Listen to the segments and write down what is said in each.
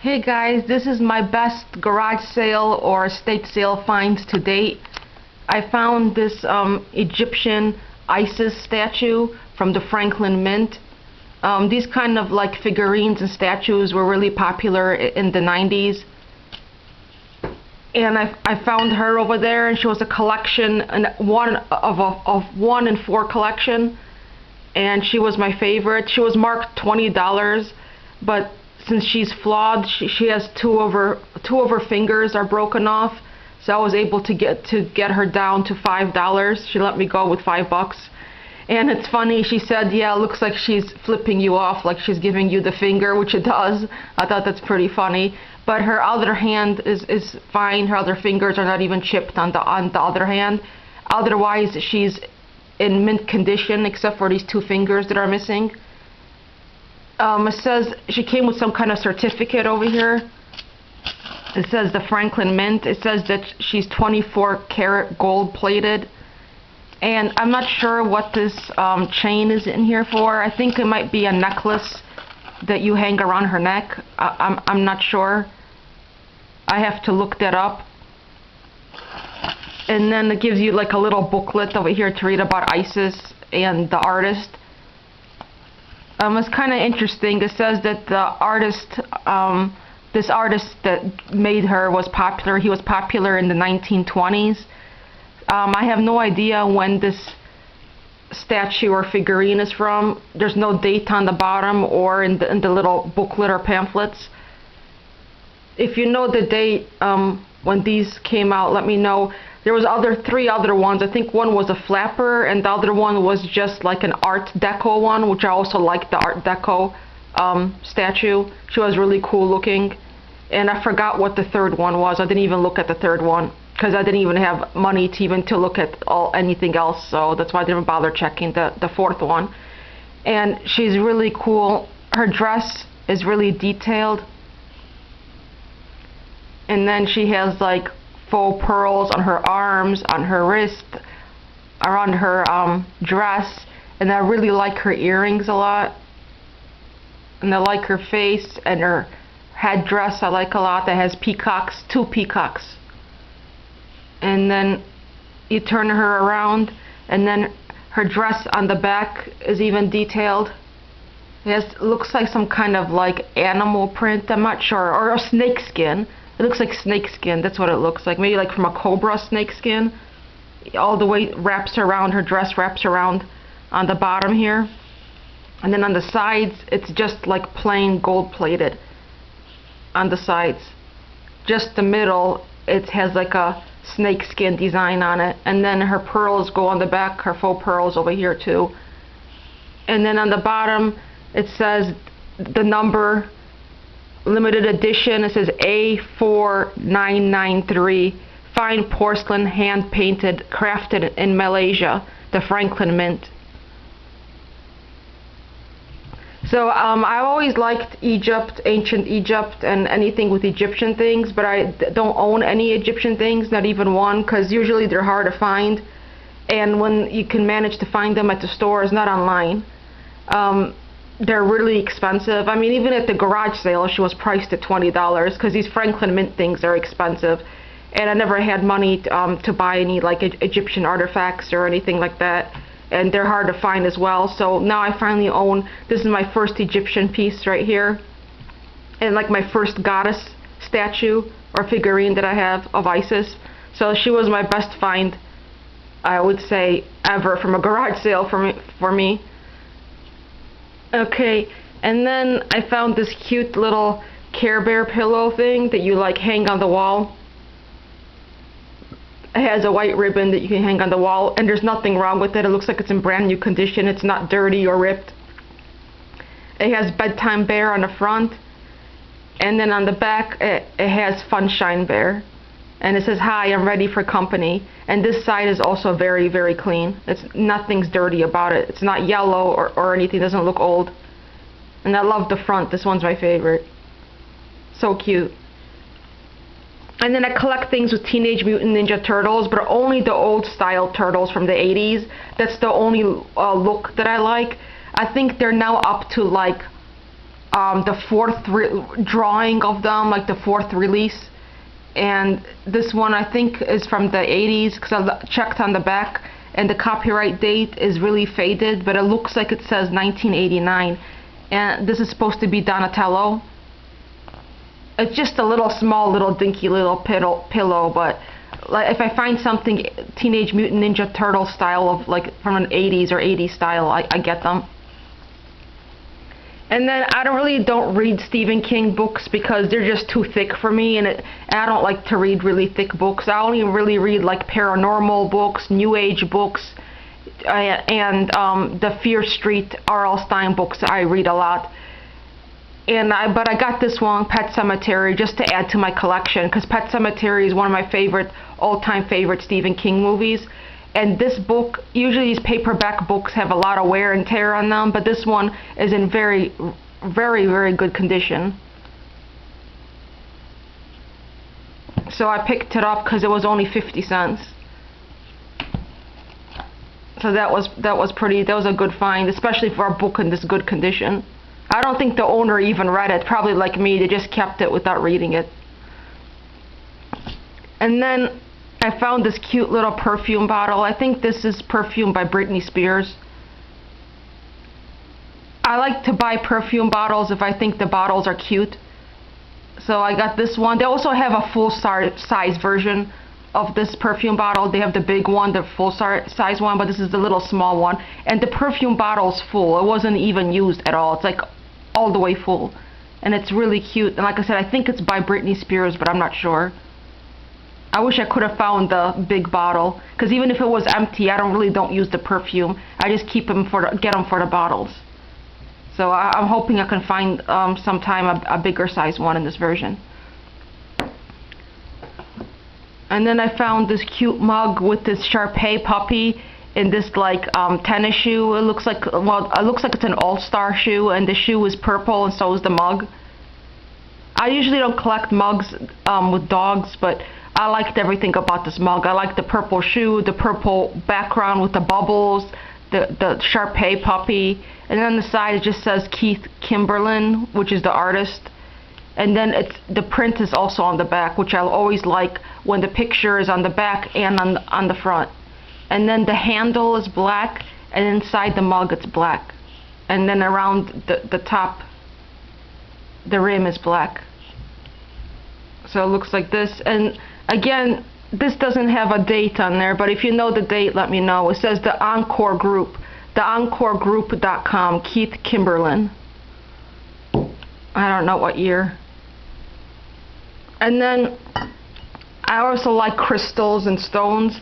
Hey guys, this is my best garage sale or estate sale finds to date. I found this Egyptian Isis statue from the Franklin Mint. These kind of like figurines and statues were really popular in the 90s. And I found her over there, and she was a collection, one of a 1 in 4 collection, and she was my favorite. She was marked $20, but since she's flawed, she has two of her fingers are broken off, so I was able to get her down to $5. She let me go with $5. And it's funny, she said, yeah, it looks like she's flipping you off, like she's giving you the finger, which it does. I thought that's pretty funny. But her other hand is fine. Her other fingers are not even chipped on the other hand. Otherwise, she's in mint condition, except for these 2 fingers that are missing. It says she came with some kind of certificate over here. It says the Franklin Mint. It says that she's 24 karat gold plated. And I'm not sure what this chain is in here for. I think it might be a necklace that you hang around her neck. I'm not sure. I have to look that up. And then it gives you like a little booklet over here to read about Isis and the artist. It's kind of interesting. It says that the artist, this artist that made her was popular. He was popular in the 1920s. I have no idea when this statue or figurine is from. There's no date on the bottom or in the little booklet or pamphlets. If you know the date when these came out, let me know. There was 3 other ones. I think one was a flapper, and the other one was just like an Art Deco one, which I also liked the Art Deco statue. She was really cool looking. And I forgot what the 3rd one was. I didn't even look at the 3rd one because I didn't even have money to look at anything else. So that's why I didn't bother checking the 4th one. And she's really cool. Her dress is really detailed. And then she has like faux pearls on her arms, on her wrist, around her dress, and I really like her earrings a lot, and I like her face and her headdress. I like a lot. That has peacocks, 2 peacocks, and then you turn her around, and then her dress on the back is even detailed. Looks like some kind of like animal print. I'm not sure, or a snake skin. It looks like snake skin. That's what it looks like. Maybe like from a cobra snake skin. All the way wraps around, her dress wraps around on the bottom here. And then on the sides, it's just like plain gold plated on the sides. Just the middle, it has like a snake skin design on it. And then her pearls go on the back, her faux pearls over here too. And then on the bottom, it says the number, limited edition. It says A4993, fine porcelain, hand painted, crafted in Malaysia, the Franklin Mint. So I've always liked Egypt, ancient Egypt, and anything with Egyptian things, but I don't own any Egyptian things, not even one, because usually they're hard to find, and when you can manage to find them at the stores, not online, they're really expensive. I mean, even at the garage sale, she was priced at $20 because these Franklin Mint things are expensive. And I never had money to buy any like Egyptian artifacts or anything like that. And they're hard to find as well. So now I finally own, this is my first Egyptian piece right here. And like my first goddess statue or figurine that I have of Isis. So she was my best find, I would say, ever from a garage sale for me. Okay, and then I found this cute little Care Bear pillow thing that you like hang on the wall. It has a white ribbon that you can hang on the wall, and there's nothing wrong with it. It looks like it's in brand new condition. It's not dirty or ripped. It has Bedtime Bear on the front, and then on the back it has Funshine Bear. And it says, "Hi, I'm ready for company." And this side is also very, very clean. Nothing's dirty about it. It's not yellow or anything. It doesn't look old. And I love the front. This one's my favorite. So cute. And then I collect things with Teenage Mutant Ninja Turtles, but only the old style turtles from the 80s. That's the only look that I like. I think they're now up to like the fourth drawing of them, like the fourth release. And this one I think is from the 80s because I checked on the back and the copyright date is really faded, but it looks like it says 1989. And this is supposed to be Donatello. It's just a little small, little dinky little pillow, but like if I find something Teenage Mutant Ninja Turtle style of like from an 80s or 80s style, I get them. And then I don't read Stephen King books because they're just too thick for me, and I don't like to read really thick books. I only really read like paranormal books, New Age books, and the Fear Street R.L. Stine books I read a lot. But I got this one, Pet Sematary, just to add to my collection because Pet Sematary is one of my all-time favorite Stephen King movies. And this book, usually these paperback books have a lot of wear and tear on them, but this one is in very, very, very good condition. So I picked it up because it was only 50 cents. So that was a good find, especially for a book in this good condition. I don't think the owner even read it. Probably like me, they just kept it without reading it. And then I found this cute little perfume bottle. I think this is perfume by Britney Spears. I like to buy perfume bottles if I think the bottles are cute. So I got this one. They also have a full size version of this perfume bottle. They have the big one, the full size one, but this is the little small one. And the perfume bottle's full. It wasn't even used at all. It's like all the way full. And it's really cute. And like I said, I think it's by Britney Spears, but I'm not sure. I wish I could have found the big bottle, because even if it was empty, I don't use the perfume. I just keep them get them for the bottles. So I'm hoping I can find sometime a bigger size one in this version. And then I found this cute mug with this Shar-Pei puppy in this like tennis shoe. It looks like it's an all-star shoe, and the shoe is purple, and so is the mug. I usually don't collect mugs with dogs, but I liked everything about this mug. I like the purple shoe, the purple background with the bubbles, the Shar-Pei puppy, and then on the side it just says Keith Kimberlin, which is the artist. And then the print is also on the back, which I always like when the picture is on the back and on the front. And then the handle is black, and inside the mug it's black. And then around the top, the rim is black. So it looks like this. And again, this doesn't have a date on there, but if you know the date, let me know. It says the Encore Group, theEncoreGroup.com, Keith Kimberlin. I don't know what year. And then I also like crystals and stones,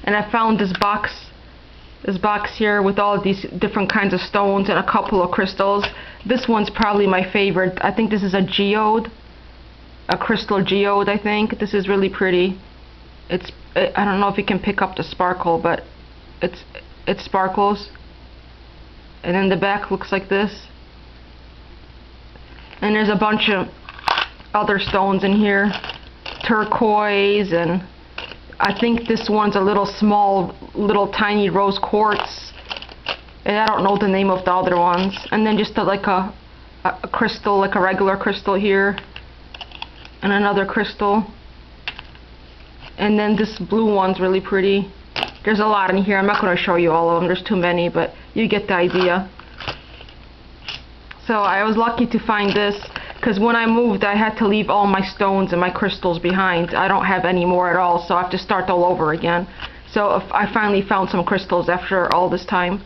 and I found this box here with all of these different kinds of stones and a couple of crystals. This one's probably my favorite. I think this is a geode, a crystal geode. I think this is really pretty. I don't know if you can pick up the sparkle, but it sparkles. And then the back looks like this. And there's a bunch of other stones in here, turquoise, and I think this one's a little small, little tiny rose quartz, and I don't know the name of the other ones. And then just like a crystal, like a regular crystal here, and another crystal. And then this blue one's really pretty. There's a lot in here. I'm not going to show you all of them. There's too many, but you get the idea. So I was lucky to find this, because when I moved I had to leave all my stones and my crystals behind. I don't have any more at all, so I have to start all over again. So I finally found some crystals after all this time.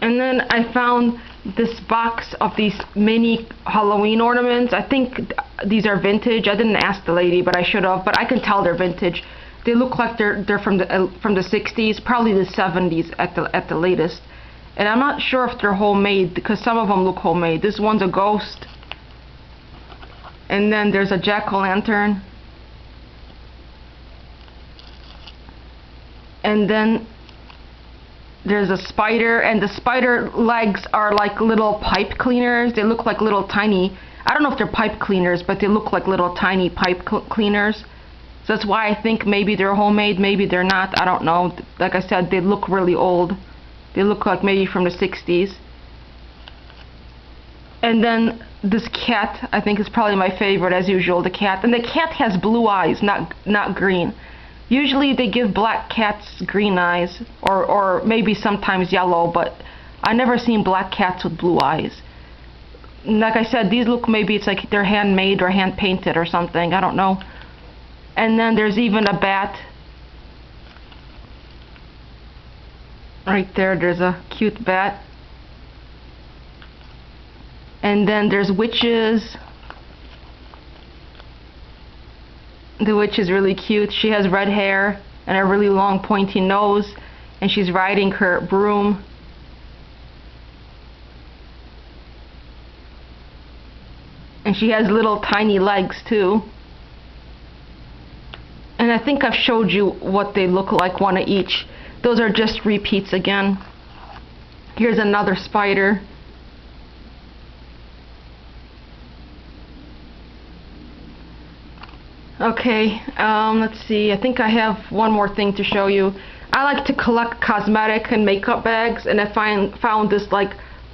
And then I found this box of these mini Halloween ornaments. I think these are vintage. I didn't ask the lady, but I should have. But I can tell they're vintage. They look like they're from the 60s, probably the 70s at the latest. And I'm not sure if they're homemade, because some of them look homemade. This one's a ghost. And then there's a jack-o'-lantern. And then there's a spider, and the spider legs are like little pipe cleaners. They look like little tiny, I don't know if they're pipe cleaners, but they look like little tiny pipe cleaners. So that's why I think maybe they're homemade, maybe they're not, I don't know. Like I said, they look really old. They look like maybe from the 60s. And then this cat, I think, is probably my favorite as usual, the cat. And the cat has blue eyes, not green. Usually they give black cats green eyes, or maybe sometimes yellow, but I never seen black cats with blue eyes. Like I said, these look, maybe it's like they're handmade or hand painted or something, I don't know. And then there's even a bat. Right there's a cute bat. And then there's witches. The witch is really cute. She has red hair and a really long pointy nose, and she's riding her broom. And she has little tiny legs too. And I think I've showed you what they look like, one of each. Those are just repeats again. Here's another spider. Okay, let's see. I think I have one more thing to show you. I like to collect cosmetic and makeup bags, and I found this like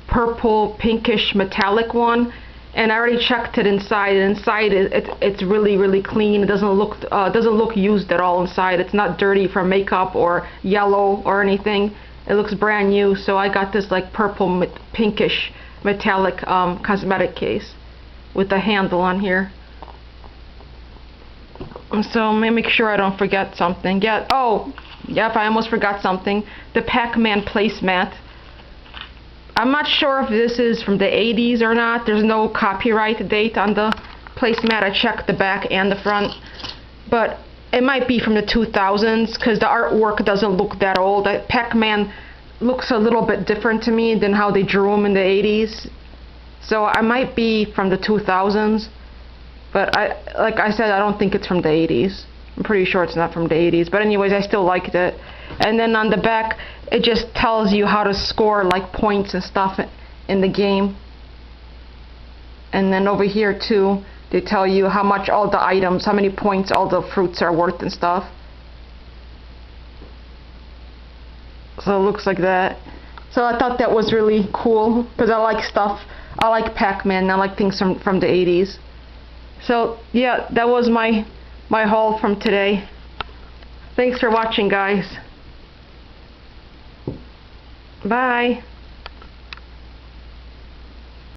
purple pinkish metallic one, and I already checked it inside. Inside it's really clean. It doesn't look used at all inside. It's not dirty from makeup or yellow or anything. It looks brand new. So I got this like purple pinkish metallic cosmetic case with a handle on here. So let me make sure I don't forget something. Yeah. Oh, yep, I almost forgot something. The Pac-Man placemat. I'm not sure if this is from the 80s or not. There's no copyright date on the placemat. I checked the back and the front, but it might be from the 2000s because the artwork doesn't look that old. Pac-Man looks a little bit different to me than how they drew him in the 80s. So I might be from the 2000s. But like I said, I don't think it's from the 80s. I'm pretty sure it's not from the 80s. But anyways, I still liked it. And then on the back, it just tells you how to score like points and stuff in the game. And then over here too, they tell you how much all the items, how many points all the fruits are worth and stuff. So it looks like that. So I thought that was really cool because I like stuff. I like Pac-Man. I like things from the 80s. So yeah, that was my haul from today. Thanks for watching, guys. Bye.